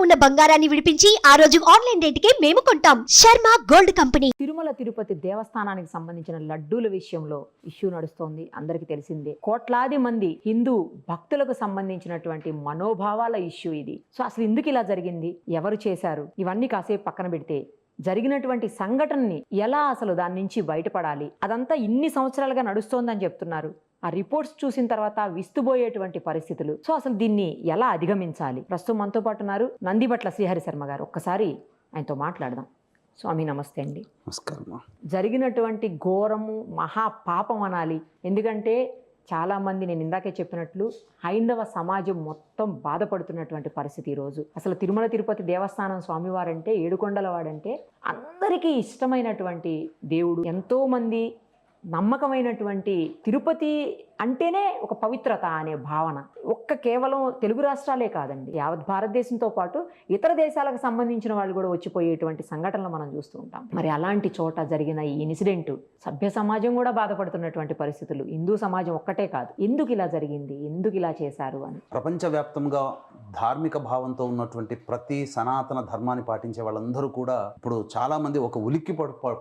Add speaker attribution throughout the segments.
Speaker 1: ఉన్న బంగారాన్ని విడిపించి ఆ రోజు ఆన్లైన్ రేటుకే మేము కొంటాం. Sharma gold company.
Speaker 2: తిరుమల తిరుపతి దేవస్థానానికి సంబంధించిన లడ్డూల విషయంలో ఇష్యూ నడుస్తోంది, అందరికీ తెలిసిందే. కోట్లాది మంది హిందూ భక్తులకు సంబంధించినటువంటి మనోభావాల ఇష్యూ ఇది. సో అసలు ఎందుకు ఇలా జరిగింది, ఎవరు చేశారు, ఇవన్నీ కాసేపు పక్కన పెడితే జరిగినటువంటి సంఘటనని ఎలా అసలు దాని నుంచి బయటపడాలి, అదంతా ఇన్ని సంవత్సరాలుగా నడుస్తోందని చెప్తున్నారు. ఆ రిపోర్ట్స్ చూసిన తర్వాత విస్తుపోయేటువంటి పరిస్థితులు. సో అసలు దీన్ని ఎలా అధిగమించాలి? ప్రస్తుతం మనతో పాటు ఉన్నారు నందిబట్ల శ్రీహరి శర్మ గారు. ఒక్కసారి ఆయనతో మాట్లాడదాం. స్వామి నమస్తే అండి.
Speaker 3: నమస్కారం.
Speaker 2: జరిగినటువంటి ఘోరము మహాపాపం అనాలి. ఎందుకంటే చాలామంది, నేను ఇందాకే చెప్పినట్లు, హైందవ సమాజం మొత్తం బాధపడుతున్నటువంటి పరిస్థితి ఈరోజు. అసలు తిరుమల తిరుపతి దేవస్థానం స్వామివారంటే, ఏడుకొండల వాడంటే అందరికీ ఇష్టమైనటువంటి దేవుడు. ఎంతోమంది నమ్మకమైనటువంటి తిరుపతి అంటేనే ఒక పవిత్రత అనే భావన. కేవలం తెలుగు రాష్ట్రాలే కాదండి, యావత్ భారతదేశంతో పాటు ఇతర దేశాలకు సంబంధించిన వాళ్ళు కూడా వచ్చిపోయేటువంటి సంఘటనలు మనం చూస్తూ ఉంటాం. మరి అలాంటి చోట జరిగిన ఈ ఇన్సిడెంట్ సభ్య సమాజం కూడా బాధపడుతున్నటువంటి పరిస్థితులు. హిందూ సమాజం ఒక్కటే కాదు, ఎందుకు ఇలా జరిగింది, ఎందుకు ఇలా చేశారు అని.
Speaker 3: ప్రపంచవ్యాప్తంగా ధార్మిక భావంతో ఉన్నటువంటి ప్రతి సనాతన ధర్మాన్ని పాటించే వాళ్ళందరూ కూడా ఇప్పుడు చాలా మంది ఒక ఉలిక్కి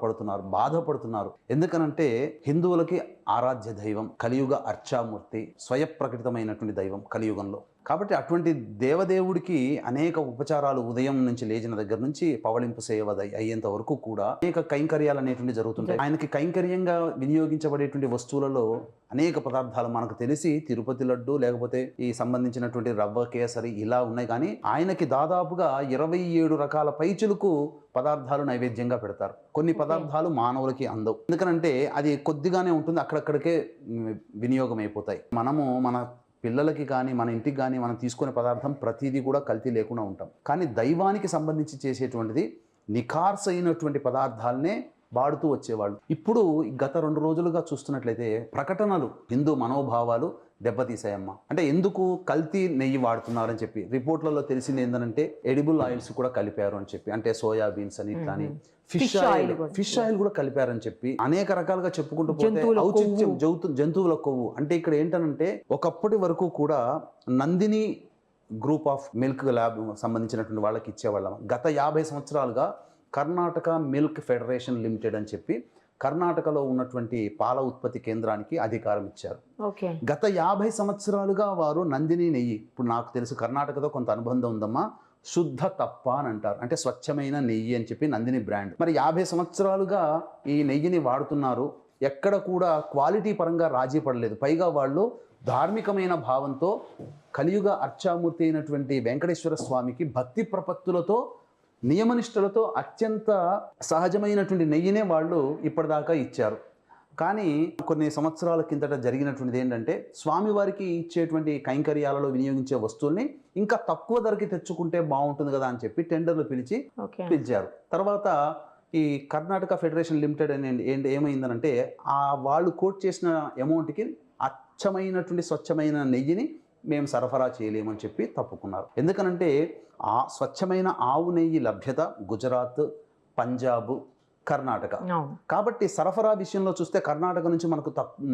Speaker 3: పడుతున్నారు, బాధపడుతున్నారు. ఎందుకనంటే హిందువులకి ఆరాధ్య దైవం కలియుగ అర్చామూర్తి, స్వయప్రకటితమైనటువంటి దైవం కలియుగంలో. కాబట్టి అటువంటి దేవదేవుడికి అనేక ఉపచారాలు ఉదయం నుంచి లేచిన దగ్గర నుంచి పవళింపు సేవ అయ్యేంత వరకు కూడా అనేక కైంకర్యాలు అనేటువంటి జరుగుతుంటాయి. ఆయనకి కైంకర్యంగా వినియోగించబడేటువంటి వస్తువులలో అనేక పదార్థాలు మనకు తెలిసి తిరుపతి లడ్డు, లేకపోతే ఈ సంబంధించినటువంటి రవ్వ కేసరి ఇలా ఉన్నాయి. కానీ ఆయనకి దాదాపుగా 27 రకాల పైచులకు పదార్థాలు నైవేద్యంగా పెడతారు. కొన్ని పదార్థాలు మానవులకి అందవు, ఎందుకనంటే అది కొద్దిగానే ఉంటుంది, అక్కడక్కడికే వినియోగం అయిపోతాయి. మనము మన పిల్లలకి కానీ మన ఇంటికి కానీ మనం తీసుకునే పదార్థం ప్రతిదీ కూడా కల్తీ లేకుండా ఉంటాం. కానీ దైవానికి సంబంధించి చేసేటువంటిది నిఖార్స్ అయినటువంటి పదార్థాలనే వాడుతూ వచ్చేవాళ్ళు. ఇప్పుడు గత 2 రోజులుగా చూస్తున్నట్లయితే ప్రకటనలు హిందూ మనోభావాలు దెబ్బతీసాయమ్మ. అంటే ఎందుకు కల్తీ నెయ్యి వాడుతున్నారని చెప్పి రిపోర్ట్లలో తెలిసింది ఏంటంటే ఎడిబుల్ ఆయిల్స్ కూడా కలిపారు అని చెప్పి, అంటే సోయాబీన్స్ అని కానీ ఫిష్ ఆయిల్ కూడా కలిపారని చెప్పి అనేక రకాలుగా చెప్పుకుంటూ పోతే ఔచిత్యం జంతువుల కొవ్వు. అంటే ఇక్కడ ఏంటనంటే ఒకప్పటి వరకు కూడా Nandini group of milk lab సంబంధించినటువంటి వాళ్ళకి ఇచ్చేవాళ్ళం. గత 50 సంవత్సరాలుగా కర్ణాటక మిల్క్ ఫెడరేషన్ లిమిటెడ్ అని చెప్పి కర్ణాటకలో ఉన్నటువంటి పాల ఉత్పత్తి కేంద్రానికి అధికారం ఇచ్చారు. గత 50 సంవత్సరాలుగా వారు నందిని నెయ్యి, ఇప్పుడు నాకు తెలుసు కర్ణాటకతో కొంత అనుబంధం ఉందమ్మా, శుద్ధ తప్ప అని అంటారు, అంటే స్వచ్ఛమైన నెయ్యి అని చెప్పి నందిని బ్రాండ్. మరి 50 సంవత్సరాలుగా ఈ నెయ్యిని వాడుతున్నారు, ఎక్కడ కూడా క్వాలిటీ పరంగా రాజీ పడలేదు. పైగా వాళ్ళు ధార్మికమైన భావంతో కలియుగ అర్చామూర్తి అయినటువంటి వెంకటేశ్వర స్వామికి భక్తి ప్రపత్తులతో నియమనిష్టలతో అత్యంత సహజమైనటువంటి నెయ్యినే వాళ్ళు ఇప్పటిదాకా ఇచ్చారు. కానీ కొన్ని సంవత్సరాల కిందట జరిగినటువంటిది ఏంటంటే స్వామివారికి ఇచ్చేటువంటి కైంకర్యాలలో వినియోగించే వస్తువుల్ని ఇంకా తక్కువ ధరకి తెచ్చుకుంటే బాగుంటుంది కదా అని చెప్పి టెండర్లు పిలిచారు. తర్వాత ఈ కర్ణాటక ఫెడరేషన్ లిమిటెడ్ అని ఏమైందనంటే వాళ్ళు కోట్ చేసిన అమౌంట్కి అచ్చమైనటువంటి స్వచ్ఛమైన నెయ్యిని మేము సరఫరా చేయలేమని చెప్పి తప్పుకున్నారు. ఎందుకనంటే ఆ స్వచ్ఛమైన ఆవు నెయ్యి లభ్యత గుజరాత్, పంజాబ్, కర్ణాటక. కాబట్టి సరఫరా విషయంలో చూస్తే కర్ణాటక నుంచి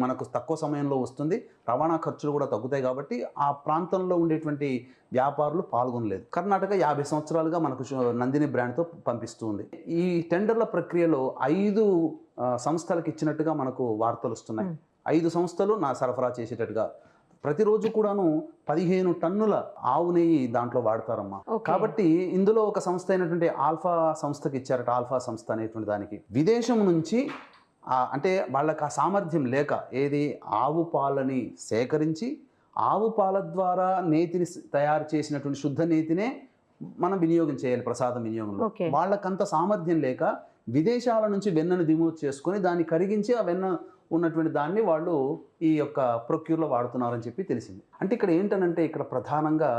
Speaker 3: మనకు తక్కువ సమయంలో వస్తుంది, రవాణా ఖర్చులు కూడా తగ్గుతాయి. కాబట్టి ఆ ప్రాంతంలో ఉండేటువంటి వ్యాపారులు పాల్గొనలేదు. కర్ణాటక 50 సంవత్సరాలుగా మనకు నందిని బ్రాండ్తో పంపిస్తూ ఉంది. ఈ టెండర్ల ప్రక్రియలో 5 సంస్థలకు ఇచ్చినట్టుగా మనకు వార్తలు వస్తున్నాయి. 5 సంస్థలు సరఫరా చేసేటట్టుగా ప్రతిరోజు కూడాను 15 టన్నుల ఆవు నెయ్యి దాంట్లో వాడతారమ్మా. కాబట్టి ఇందులో ఒక సంస్థ అయినటువంటి ఆల్ఫా సంస్థకి ఇచ్చారట. ఆల్ఫా సంస్థ అనేటువంటి దానికి విదేశం నుంచి అంటే వాళ్ళకి ఆ సామర్థ్యం లేక ఏది ఆవు పాలని సేకరించి ఆవు పాల ద్వారా నేతిని తయారు చేసినటువంటి శుద్ధ నేతినే మనం వినియోగం చేయాలి ప్రసాదం వినియోగంలో. వాళ్ళకంత సామర్థ్యం లేక విదేశాల నుంచి వెన్నను దిగుమతి చేసుకొని దాన్ని కరిగించి ఆ వెన్న ఉన్నటువంటి దాన్ని వాళ్ళు ఈ యొక్క ప్రొక్యూర్లో వాడుతున్నారని చెప్పి తెలిసింది. అంటే ఇక్కడ ఏంటనంటే ఇక్కడ ప్రధానంగా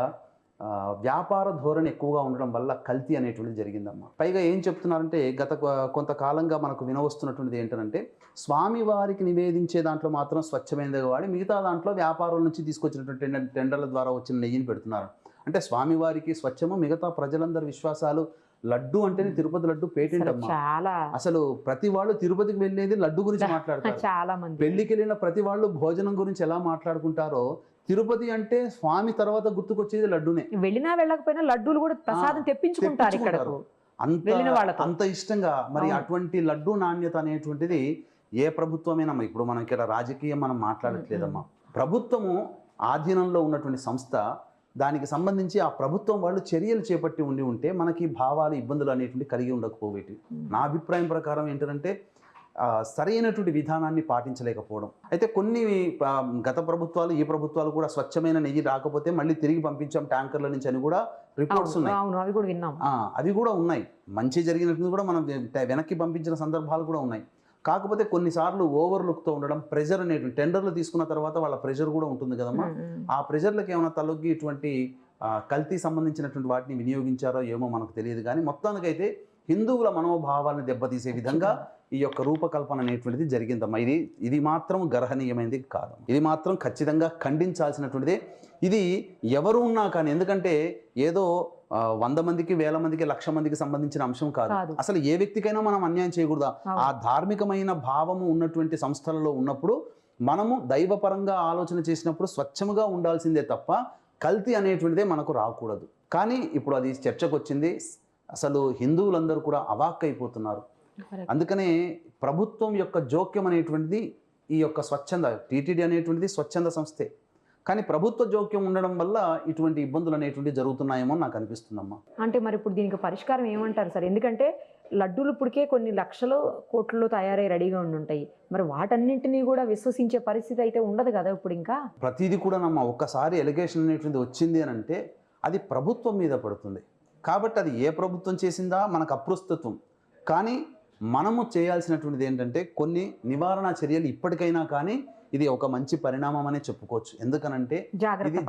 Speaker 3: వ్యాపార ధోరణి ఎక్కువగా ఉండడం వల్ల కల్తీ అనేటువంటిది జరిగిందమ్మా. పైగా ఏం చెప్తున్నారంటే గత కొంతకాలంగా మనకు వినవస్తున్నటువంటిది ఏంటంటే స్వామివారికి నివేదించే దాంట్లో మాత్రం స్వచ్ఛమైనదిగా వాడి మిగతా దాంట్లో వ్యాపారాల నుంచి తీసుకొచ్చినటువంటి టెండర్ల ద్వారా వచ్చిన నెయ్యిని పెడుతున్నారు. అంటే స్వామివారికి స్వచ్ఛము, మిగతా ప్రజలందరి విశ్వాసాలు లడ్డు అంటేనే తిరుపతి లడ్డు పేటెంట్ అమ్మా. అసలు ప్రతి వాళ్ళు తిరుపతికి వెళ్ళేది లడ్డు గురించి మాట్లాడతారు. చాలా మంది పెళ్లికి వెళ్ళిన ప్రతి వాళ్ళు భోజనం గురించి ఎలా మాట్లాడుకుంటారో తిరుపతి అంటే స్వామి తర్వాత గుర్తుకొచ్చేది లడ్డూనే.
Speaker 2: వెళ్ళినా వెళ్ళకపోయినా లడ్డూలు కూడా ప్రసాదం తెప్పించుకుంటారు ఇక్కడకు వెళ్ళిన
Speaker 3: అంత
Speaker 2: వాళ్ళతో.
Speaker 3: అంత ఇష్టంగా మరి
Speaker 2: అవును.
Speaker 3: అటువంటి లడ్డూ నాణ్యత అనేటువంటిది ఏ ప్రభుత్వమైనా ఇప్పుడు మనం ఇక్కడ రాజకీయం మనం మాట్లాడట్లేదమ్మా. ప్రభుత్వము ఆధీనంలో ఉన్నటువంటి సంస్థ, దానికి సంబంధించి ఆ ప్రభుత్వం వాళ్ళు చర్యలు చేపట్టి ఉంటే మనకి భావాలు ఇబ్బందులు అనేటువంటి కలిగి ఉండకపోవేటి. నా అభిప్రాయం ప్రకారం ఏంటంటే సరైనటువంటి విధానాన్ని పాటించలేకపోవడం. అయితే కొన్ని గత ప్రభుత్వాలు, ఈ ప్రభుత్వాలు కూడా స్వచ్ఛమైన నెయ్యి రాకపోతే మళ్ళీ తిరిగి పంపించాం ట్యాంకర్ల నుంచి అని కూడా రిపోర్ట్స్ ఉన్నాయి.
Speaker 2: అవి కూడా విన్నాం.
Speaker 3: అవి కూడా ఉన్నాయి. మంచి జరిగినట్టు కూడా మనం వెనక్కి పంపించిన సందర్భాలు కూడా ఉన్నాయి. కాకపోతే కొన్నిసార్లు ఓవర్లుక్తో ఉండడం, ప్రెజర్ అనేటువంటి టెండర్లు తీసుకున్న తర్వాత వాళ్ళ ప్రెజర్ కూడా ఉంటుంది కదమ్మా. ఆ ప్రెజర్లకు ఏమైనా తలొగ్గి ఇటువంటి కల్తీ సంబంధించినటువంటి వాటిని వినియోగించారో ఏమో మనకు తెలియదు. కానీ మొత్తానికైతే హిందువుల మనోభావాలను దెబ్బతీసే విధంగా ఈ యొక్క రూపకల్పన అనేటువంటిది జరిగిందమ్మా. ఇది మాత్రం గర్హనీయమైనది కాదు. ఇది మాత్రం ఖచ్చితంగా ఖండించాల్సినటువంటిదే. ఇది ఎవరు ఉన్నా కానీ, ఎందుకంటే ఏదో 100 మందికి, 1000 మందికి, 1,00,000 మందికి సంబంధించిన అంశం కాదు. అసలు ఏ వ్యక్తికైనా మనం అన్యాయం చేయకూడదా? ఆ ధార్మికమైన భావము ఉన్నటువంటి సంస్థలలో ఉన్నప్పుడు మనము దైవపరంగా ఆలోచన చేసినప్పుడు స్వచ్ఛముగా ఉండాల్సిందే తప్ప కల్తీ అనేటువంటిదే మనకు రాకూడదు. కానీ ఇప్పుడు అది చర్చకు వచ్చింది. అసలు హిందువులందరూ కూడా అవాక్కైపోతున్నారు. అందుకనే ప్రభుత్వం యొక్క జోక్యం అనేటువంటిది, ఈ యొక్క స్వచ్ఛంద టీటీడీ అనేటువంటిది స్వచ్ఛంద సంస్థే, కానీ ప్రభుత్వ జోక్యం ఉండడం వల్ల ఇటువంటి ఇబ్బందులు అనేటువంటివి జరుగుతున్నాయేమో నాకు అనిపిస్తుందమ్మా.
Speaker 2: అంటే మరి ఇప్పుడు దీనికి పరిష్కారం ఏమంటారు సార్? ఎందుకంటే లడ్డూలు ఇప్పటికే కొన్ని లక్షలు కోట్లలో తయారై రెడీగా ఉండుంటాయి. మరి వాటన్నింటినీ కూడా విశ్వసించే పరిస్థితి అయితే ఉండదు కదా ఇప్పుడు. ఇంకా
Speaker 3: ప్రతిదీ కూడా ఒక్కసారి ఎలిగేషన్ అనేటువంటిది వచ్చింది అని అంటే అది ప్రభుత్వం మీద పడుతుంది. కాబట్టి అది ఏ ప్రభుత్వం చేసిందా మనకు అప్రస్తుతం. కానీ మనము చేయాల్సినటువంటిది ఏంటంటే కొన్ని నివారణ చర్యలు ఇప్పటికైనా కానీ ఇది ఒక మంచి పరిణామం అనే చెప్పుకోవచ్చు. ఎందుకనంటే ఇది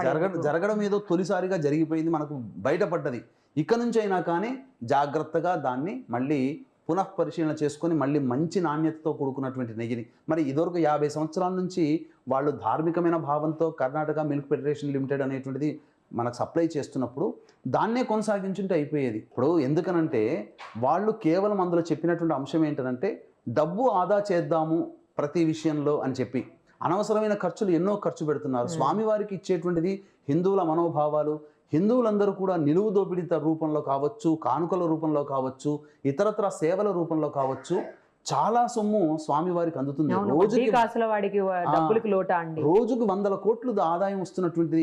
Speaker 3: జరగడం ఏదో తొలిసారిగా జరిగిపోయింది, మనకు బయటపడ్డది. ఇక నుంచి అయినా కానీ జాగ్రత్తగా దాన్ని మళ్ళీ పునఃపరిశీలన చేసుకొని మళ్ళీ మంచి నాణ్యతతో కూడుకున్నటువంటి నెయ్యిని, మరి ఇదివరకు 50 సంవత్సరాల నుంచి వాళ్ళు ధార్మికమైన భావంతో కర్ణాటక మిల్క్ ఫెడరేషన్ లిమిటెడ్ అనేటువంటిది మనకు సప్లై చేస్తున్నప్పుడు దాన్నే కొనసాగించుంటే అయిపోయేది. ఇప్పుడు ఎందుకనంటే వాళ్ళు కేవలం అందులో చెప్పినటువంటి అంశం ఏంటంటే డబ్బు ఆదా చేద్దాము ప్రతి విషయంలో అని చెప్పి అనవసరమైన ఖర్చులు ఎన్నో ఖర్చు పెడుతున్నారు. స్వామివారికి ఇచ్చేటువంటిది హిందువుల మనోభావాలు. హిందువులందరూ కూడా నిలువు దోపిడీ రూపంలో కావచ్చు, కానుకల రూపంలో కావచ్చు, ఇతరత్ర సేవల రూపంలో కావచ్చు, చాలా సొమ్ము స్వామివారికి అందుతుంది. రోజుకు 100 కోట్లు ఆదాయం వస్తున్నటువంటి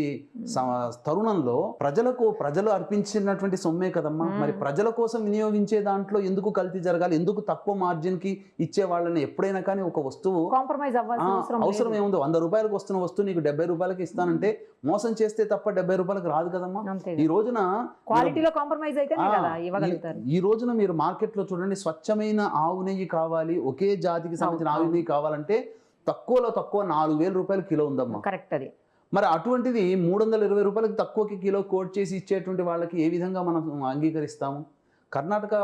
Speaker 3: తరుణంలో ప్రజలు అర్పించినటువంటి సొమ్మే కదమ్మా. మరి ప్రజల కోసం వినియోగించే దాంట్లో ఎందుకు కల్తీ జరగాలి? ఎందుకు తక్కువ మార్జిన్ కి ఇచ్చే వాళ్ళని ఎప్పుడైనా కానీ ఒక వస్తువు
Speaker 2: కాంప్రమైజ్
Speaker 3: అవసరం ఏముంది? 100 రూపాయలకు వస్తున్న వస్తువు నీకు 70 రూపాయలకి ఇస్తానంటే మోసం చేస్తే తప్ప 70 రూపాయలకు రాదు కదమ్మా. ఈ రోజున
Speaker 2: క్వాలిటీలో కాంప్రమైజ్ అయితే
Speaker 3: ఈ రోజున మీరు మార్కెట్ లో చూడండి, స్వచ్ఛమైన ఆవు నెయ్యి కావాలి, ఒకే జాతికి సంబంధించిన ఆవు నెయ్యి కావాలంటే తక్కువలో తక్కువ 4,000 రూపాయలు కిలో ఉందమ్మా.
Speaker 2: కరెక్ట్. అది
Speaker 3: మరి అటువంటిది 320 రూపాయలకి తక్కువకి కిలో కోట్ చేసి ఇచ్చేటువంటి వాళ్ళకి ఏ విధంగా మనం అంగీకరిస్తాము? కర్ణాటక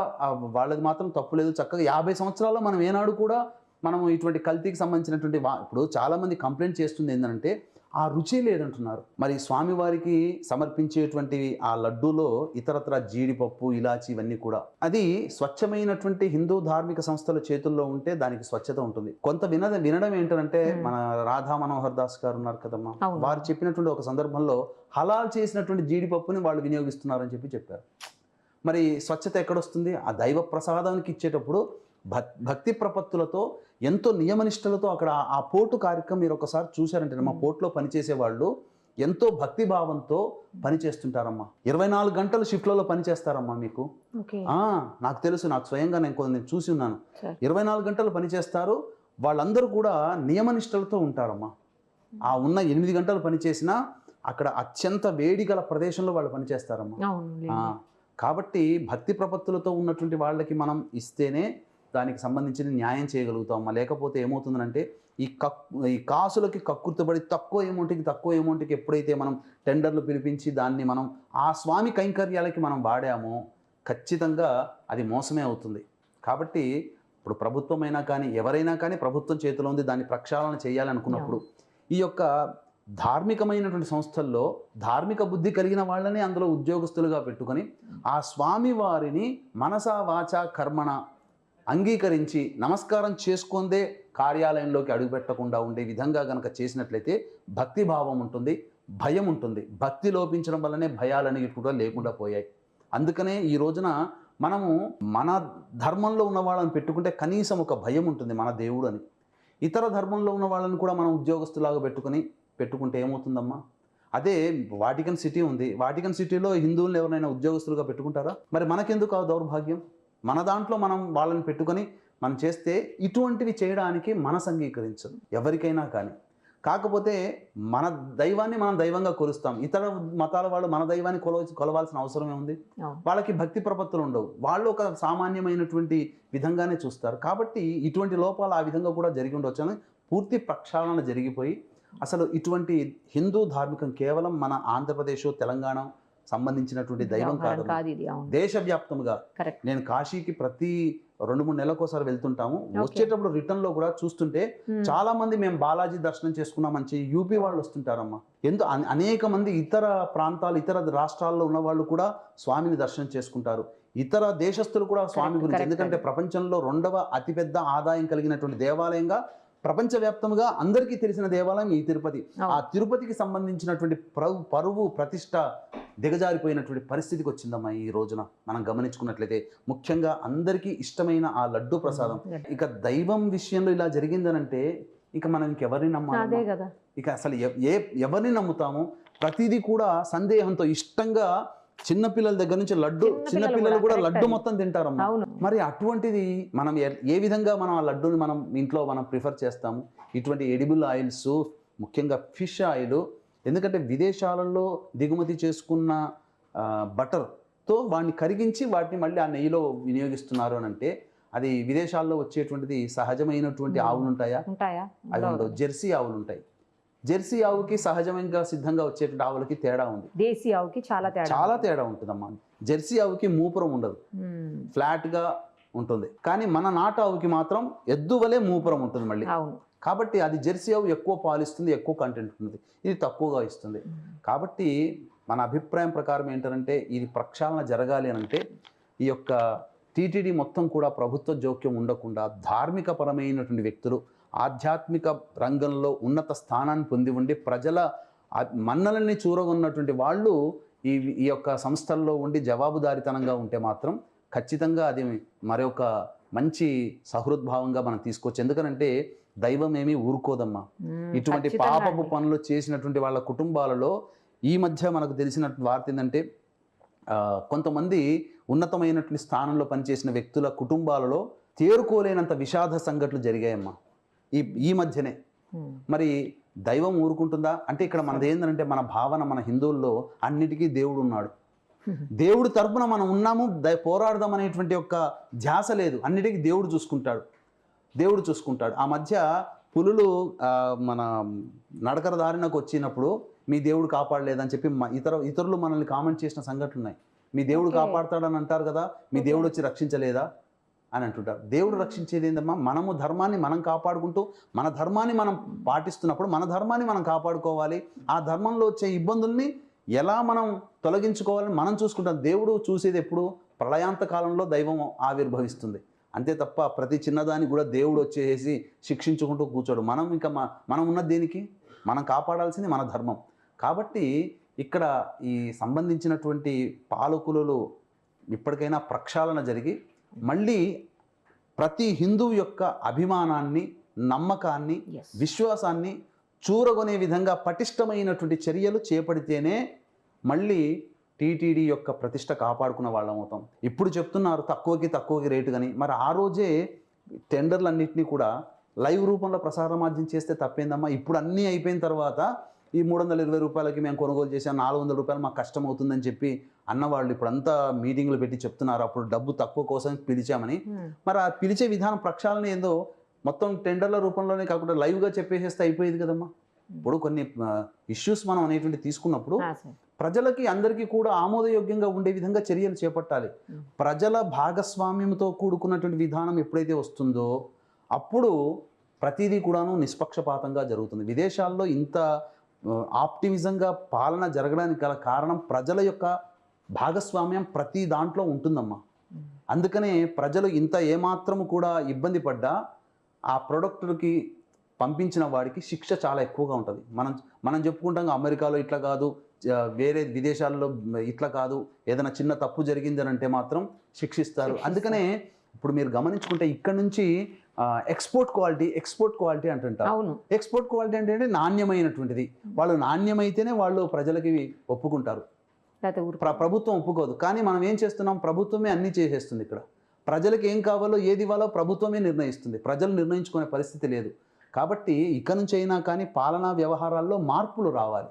Speaker 3: వాళ్ళది మాత్రం తప్పులేదు. చక్కగా 50 సంవత్సరాల్లో మనం ఏనాడు కూడా మనం ఇటువంటి కల్తీకి సంబంధించినటువంటి ఇప్పుడు చాలా మంది కంప్లైంట్ చేస్తుంది ఏంటంటే ఆ రుచి లేదంటున్నారు. మరి స్వామివారికి సమర్పించేటువంటి ఆ లడ్డూలో ఇతరత్ర జీడిపప్పు, ఇలాచి ఇవన్నీ కూడా అది స్వచ్ఛమైనటువంటి హిందూ ధార్మిక సంస్థల చేతుల్లో ఉంటే దానికి స్వచ్ఛత ఉంటుంది. కొంత వినడం ఏంటంటే మన రాధా మనోహర్ దాస్ గారు ఉన్నారు కదమ్మా, వారు చెప్పినటువంటి ఒక సందర్భంలో హలాల్ చేసినటువంటి జీడిపప్పుని వాళ్ళు వినియోగిస్తున్నారని చెప్పారు. మరి స్వచ్ఛత ఎక్కడొస్తుంది? ఆ దైవ ప్రసాదానికి ఇచ్చేటప్పుడు భక్తి ప్రపత్తులతో ఎంతో నియమనిష్టలతో అక్కడ ఆ పోటు కార్యక్రమం మీరు ఒకసారి చూశారంటే మా పోర్ట్లో పనిచేసే వాళ్ళు ఎంతో భక్తి భావంతో పనిచేస్తుంటారమ్మా. 24 గంటలు షిఫ్ట్లలో పనిచేస్తారమ్మా. మీకు నాకు తెలుసు, నాకు స్వయంగా నేను చూసి ఉన్నాను. 24 గంటలు పనిచేస్తారు. వాళ్ళందరూ కూడా నియమనిష్టలతో ఉంటారమ్మా. ఆ ఉన్న 8 గంటలు పనిచేసినా అక్కడ అత్యంత వేడి గల ప్రదేశంలో వాళ్ళు పనిచేస్తారమ్మా. కాబట్టి భక్తి ప్రపత్తులతో ఉన్నటువంటి వాళ్ళకి మనం ఇస్తేనే దానికి సంబంధించిన న్యాయం చేయగలుగుతామా. లేకపోతే ఏమవుతుందంటే ఈ కాసులకి కక్కుర్తిపడి తక్కువ అమౌంట్కి ఎప్పుడైతే మనం టెండర్లు పిలిపించి దాన్ని మనం ఆ స్వామి కైంకర్యాలకి మనం వాడామో ఖచ్చితంగా అది మోసమే అవుతుంది. కాబట్టి ఇప్పుడు ప్రభుత్వమైనా కానీ ఎవరైనా కానీ ప్రభుత్వం చేతిలో ఉంది, దాన్ని ప్రక్షాళన చేయాలనుకున్నప్పుడు ఈ యొక్క ధార్మికమైనటువంటి సంస్థల్లో ధార్మిక బుద్ధి కలిగిన వాళ్ళని అందులో ఉద్యోగస్తులుగా పెట్టుకొని ఆ స్వామి వారిని మనసా వాచా కర్మణ అంగీకరించి నమస్కారం చేసుకుందే కార్యాలయంలోకి అడుగుపెట్టకుండా ఉండే విధంగా కనుక చేసినట్లయితే భక్తిభావం ఉంటుంది, భయం ఉంటుంది. భక్తి లోపించడం వల్లనే భయాలని కూడా లేకుండా పోయాయి. అందుకనే ఈ రోజున మనము మన ధర్మంలో ఉన్న వాళ్ళని పెట్టుకుంటే కనీసం ఒక భయం ఉంటుంది మన దేవుడు అని. ఇతర ధర్మంలో ఉన్న వాళ్ళని కూడా మనం ఉద్యోగస్తులాగా పెట్టుకుంటే ఏమవుతుందమ్మా? అదే వాటికన్ సిటీ ఉంది, వాటికన్ సిటీలో హిందువులను ఎవరైనా ఉద్యోగస్తులుగా పెట్టుకుంటారా? మరి మనకెందుకు ఆ దౌర్భాగ్యం? మన దాంట్లో మనం వాళ్ళని పెట్టుకొని మనం చేస్తే ఇటువంటివి చేయడానికి మనసు అంగీకరించదు ఎవరికైనా కానీ. కాకపోతే మన దైవాన్ని మనం దైవంగా కొలుస్తాం. ఇతర మతాల వాళ్ళు మన దైవాన్ని కొలవాల్సిన అవసరం ఏముంది? వాళ్ళకి భక్తి ప్రపత్తులు ఉండవు, వాళ్ళు ఒక సామాన్యమైనటువంటి విధంగానే చూస్తారు. కాబట్టి ఇటువంటి లోపాలు ఆ విధంగా కూడా జరిగి ఉండవచ్చు అని పూర్తి ప్రక్షాళన జరిగిపోయి అసలు ఇటువంటి హిందూ ధార్మికం కేవలం మన ఆంధ్రప్రదేశ్ తెలంగాణ సంబంధించినటువంటి దైవం కాదు, దేశవ్యాప్తంగా. నేను కాశీకి ప్రతి 2-3 నెలలకోసారి వెళ్తుంటాము. వచ్చేటప్పుడు రిటర్న్ లో కూడా చూస్తుంటే చాలా మంది మేము బాలాజీ దర్శనం చేసుకున్నాం మంచి యూపీ వాళ్ళు వస్తుంటారమ్మా. అనేక మంది ఇతర ప్రాంతాలు ఇతర రాష్ట్రాల్లో ఉన్న వాళ్ళు కూడా స్వామిని దర్శనం చేసుకుంటారు. ఇతర దేశస్తులు కూడా స్వామి గురించి, ఎందుకంటే ప్రపంచంలో 2వ అతిపెద్ద ఆదాయం కలిగినటువంటి దేవాలయంగా ప్రపంచవ్యాప్తంగా అందరికీ తెలిసిన దేవాలయం ఈ తిరుపతి. ఆ తిరుపతికి సంబంధించినటువంటి పరువు ప్రతిష్ట దిగజారిపోయినటువంటి పరిస్థితికి వచ్చిందమ్మా ఈ రోజున మనం గమనించుకున్నట్లయితే. ముఖ్యంగా అందరికీ ఇష్టమైన ఆ లడ్డు ప్రసాదం. ఇక దైవం విషయంలో ఇలా జరిగిందనంటే ఇక మనం ఇంకెవరిని నమ్మాలి? ఇక అసలు ఎవరిని నమ్ముతాము? ప్రతిదీ కూడా సందేహంతో ఇష్టంగా చిన్నపిల్లల దగ్గర నుంచి చిన్నపిల్లలు కూడా లడ్డు మొత్తం తింటారమ్మా. మరి అటువంటిది మనం ఏ విధంగా మనం ఆ లడ్డూని మనం ఇంట్లో మనం ప్రిఫర్ చేస్తాము? ఇటువంటి ఎడిబుల్ ఆయిల్స్, ముఖ్యంగా ఫిష్ ఆయిల్, ఎందుకంటే విదేశాలలో దిగుమతి చేసుకున్న బటర్తో వాటిని కరిగించి వాటిని మళ్ళీ ఆ నెయ్యిలో వినియోగిస్తున్నారు అని అంటే అది విదేశాల్లో వచ్చేటువంటిది సహజమైనటువంటి ఆవులు ఉంటాయా? అవి ఉండవు. జెర్సీ ఆవులు ఉంటాయి. జెర్సీ ఆవుకి సహజంగా సిద్ధంగా వచ్చేటువంటి ఆవులకి తేడా ఉంది.
Speaker 2: దేశీ ఆవుకి చాలా తేడా
Speaker 3: ఉంటుందమ్మా. జెర్సీ ఆవుకి మూపురం ఉండదు, ఫ్లాట్ గా ఉంటుంది. కానీ మన నాటు ఆవుకి మాత్రం ఎద్దు వలె మూపురం ఉంటుంది మళ్ళీ. కాబట్టి అది జెర్సీ ఆవు ఎక్కువ పాలిస్తుంది, ఎక్కువ కంటెంట్ ఉంటుంది, ఇది తక్కువగా ఇస్తుంది. కాబట్టి మన అభిప్రాయం ప్రకారం ఏంటంటే ఇది ప్రక్షాళన జరగాలి అని అంటే ఈ యొక్క టీటీడీ మొత్తం కూడా ప్రభుత్వ జోక్యం ఉండకుండా ధార్మిక పరమైనటువంటి వ్యక్తులు ఆధ్యాత్మిక రంగంలో ఉన్నత స్థానాన్ని పొంది ఉండి ప్రజల మన్నలని చూరగొన్నటువంటి వాళ్ళు ఈ యొక్క సంస్థల్లో ఉండి జవాబుదారితనంగా ఉంటే మాత్రం ఖచ్చితంగా అది మరొక మంచి సహృద్భావంగా మనం తీసుకోవచ్చు. ఎందుకనంటే దైవం ఏమీ ఊరుకోదమ్మా. ఇటువంటి పాపపు పనులు చేసినటువంటి వాళ్ళ కుటుంబాలలో ఈ మధ్య మనకు తెలిసినటువంటి వార్త ఏంటంటే కొంతమంది ఉన్నతమైనటువంటి స్థానంలో పనిచేసిన వ్యక్తుల కుటుంబాలలో తేరుకోలేనంత విషాద సంఘటనలు జరిగాయమ్మా ఈ మధ్యనే. మరి దైవం ఊరుకుంటుందా అంటే ఇక్కడ మనది ఏంటంటే మన భావన, మన హిందువుల్లో అన్నిటికీ దేవుడు ఉన్నాడు, దేవుడి తరపున మనం ఉన్నాము, పోరాడదాం అనేటువంటి యొక్క ధ్యాస లేదు. అన్నిటికీ దేవుడు చూసుకుంటాడు. ఆ మధ్య పులులు మన నడకర దారినకు వచ్చినప్పుడు మీ దేవుడు కాపాడలేదని చెప్పి ఇతరులు మనల్ని కామెంట్ చేసిన సంఘటనలు ఉన్నాయి. మీ దేవుడు కాపాడతాడని అంటారు కదా, మీ దేవుడు వచ్చి రక్షించలేదా అని అంటుంటారు. దేవుడు రక్షించేది ఏందమ్మా? మనము ధర్మాన్ని మనం కాపాడుకుంటూ మన ధర్మాన్ని మనం పాటిస్తున్నప్పుడు మన ధర్మాన్ని మనం కాపాడుకోవాలి. ఆ ధర్మంలో వచ్చే ఇబ్బందుల్ని ఎలా మనం తొలగించుకోవాలని మనం చూసుకుంటాం. దేవుడు చూసేది ఎప్పుడు? ప్రళయాంత కాలంలో దైవం ఆవిర్భవిస్తుంది అంతే తప్ప ప్రతి చిన్నదాన్ని కూడా దేవుడు వచ్చేసి శిక్షించుకుంటూ కూర్చోడు. మనం ఉన్నది దేనికి? మనం కాపాడాల్సింది మన ధర్మం. కాబట్టి ఇక్కడ ఈ సంబంధించినటువంటి పాలకులలో ఇప్పటికైనా ప్రక్షాళన జరిగి మళ్ళీ ప్రతి హిందువు యొక్క అభిమానాన్ని, నమ్మకాన్ని, విశ్వాసాన్ని చూరగొనే విధంగా పటిష్టమైనటువంటి చర్యలు చేపడితేనే మళ్ళీ టీటీడీ యొక్క ప్రతిష్ట కాపాడుకున్న వాళ్ళం అవుతాం. ఇప్పుడు చెప్తున్నారు తక్కువకి రేటు కానీ, మరి ఆ రోజే టెండర్లన్నింటినీ కూడా లైవ్ రూపంలో ప్రసార మాధ్యం చేస్తే తప్పేందమ్మా? ఇప్పుడు అన్నీ అయిపోయిన తర్వాత ఈ 320 రూపాయలకి మేము కొనుగోలు చేసాం, 400 రూపాయలు మాకు కష్టం అవుతుందని చెప్పి అన్నవాళ్ళు ఇప్పుడంతా మీటింగ్లు పెట్టి చెప్తున్నారు అప్పుడు డబ్బు తక్కువ కోసం పిలిచామని. మరి ఆ పిలిచే విధానం ప్రక్షాళన ఏందో మొత్తం టెండర్ల రూపంలోనే కాకుండా లైవ్గా చెప్పేసేస్తే అయిపోయేది కదమ్మా. ఇప్పుడు కొన్ని ఇష్యూస్ మనం అనేటువంటి తీసుకున్నప్పుడు ప్రజలకి అందరికీ కూడా ఆమోదయోగ్యంగా ఉండే విధంగా చర్యలు చేపట్టాలి. ప్రజల భాగస్వామ్యంతో కూడుకున్నటువంటి విధానం ఎప్పుడైతే వస్తుందో అప్పుడు ప్రతిదీ కూడాను నిష్పక్షపాతంగా జరుగుతుంది. విదేశాల్లో ఇంత ఆప్టిమిజంగా పాలన జరగడానికి గల కారణం ప్రజల యొక్క భాగస్వామ్యం ప్రతి దాంట్లో ఉంటుందమ్మా. అందుకనే ప్రజలు ఇంత ఏమాత్రము కూడా ఇబ్బంది పడ్డా ఆ ప్రొడక్ట్కి పంపించిన వాడికి శిక్ష చాలా ఎక్కువగా ఉంటుంది. మనం చెప్పుకుంటాం అమెరికాలో ఇట్లా కాదు, వేరే విదేశాల్లో ఇట్లా కాదు, ఏదైనా చిన్న తప్పు జరిగిందని అంటే మాత్రం శిక్షిస్తారు. అందుకనే ఇప్పుడు మీరు గమనించుకుంటే ఇక్కడ నుంచి ఎక్స్పోర్ట్ క్వాలిటీ అంటుంటారు.
Speaker 2: అవును.
Speaker 3: ఎక్స్పోర్ట్ క్వాలిటీ అంటే నాణ్యమైనటువంటిది. వాళ్ళు నాణ్యమైతేనే వాళ్ళు ప్రజలకి ఒప్పుకుంటారు, ప్రభుత్వం ఒప్పుకోదు. కానీ మనం ఏం చేస్తున్నాం, ప్రభుత్వమే అన్నీ చేసేస్తుంది. ఇక్కడ ప్రజలకు ఏం కావాలో ఏది ఇవ్వాలో ప్రభుత్వమే నిర్ణయిస్తుంది, ప్రజలు నిర్ణయించుకునే పరిస్థితి లేదు. కాబట్టి ఇక నుంచి అయినా కానీ పాలనా వ్యవహారాల్లో మార్పులు రావాలి.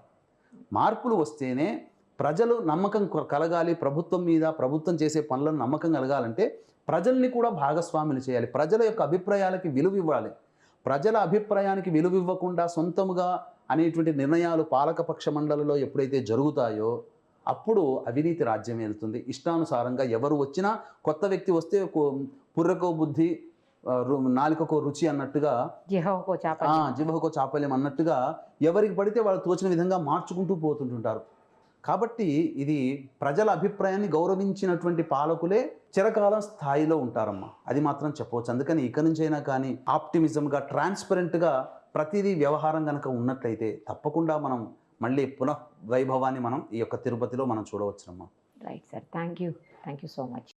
Speaker 3: మార్పులు వస్తేనే ప్రజలు నమ్మకం కలగాలి ప్రభుత్వం మీద. ప్రభుత్వం చేసే పనులను నమ్మకం కలగాలంటే ప్రజల్ని కూడా భాగస్వాములు చేయాలి. ప్రజల యొక్క అభిప్రాయాలకి విలువ ఇవ్వాలి. ప్రజల అభిప్రాయానికి విలువ ఇవ్వకుండా సొంతముగా అనేటువంటి నిర్ణయాలు పాలకపక్ష మండలిలో ఎప్పుడైతే జరుగుతాయో అప్పుడు అవినీతి రాజ్యం వెళ్తుంది. ఇష్టానుసారంగా ఎవరు వచ్చినా, కొత్త వ్యక్తి వస్తే పుర్రకో బుద్ధి నాలుకకో రుచి అన్నట్టుగా, జిహ్వకో చాపల్యం అన్నట్టుగా ఎవరికి పడితే వాళ్ళు తోచిన విధంగా మార్చుకుంటూ పోతుంటుంటారు. కాబట్టి ఇది ప్రజల అభిప్రాయాన్ని గౌరవించినటువంటి పాలకులే చిరకాలం స్థాయిలో ఉంటారమ్మా, అది మాత్రం చెప్పవచ్చు. అందుకని ఇక నుంచైనా కానీ ఆప్టిమిజంగా, ట్రాన్స్పరెంట్గా ప్రతిదీ వ్యవహారం కనుక ఉన్నట్లయితే తప్పకుండా మనం మళ్ళీ పునః వైభవాన్ని మనం ఈ యొక్క తిరుపతిలో మనం చూడవచ్చునమ్మా.
Speaker 2: Right sir, thank you so much.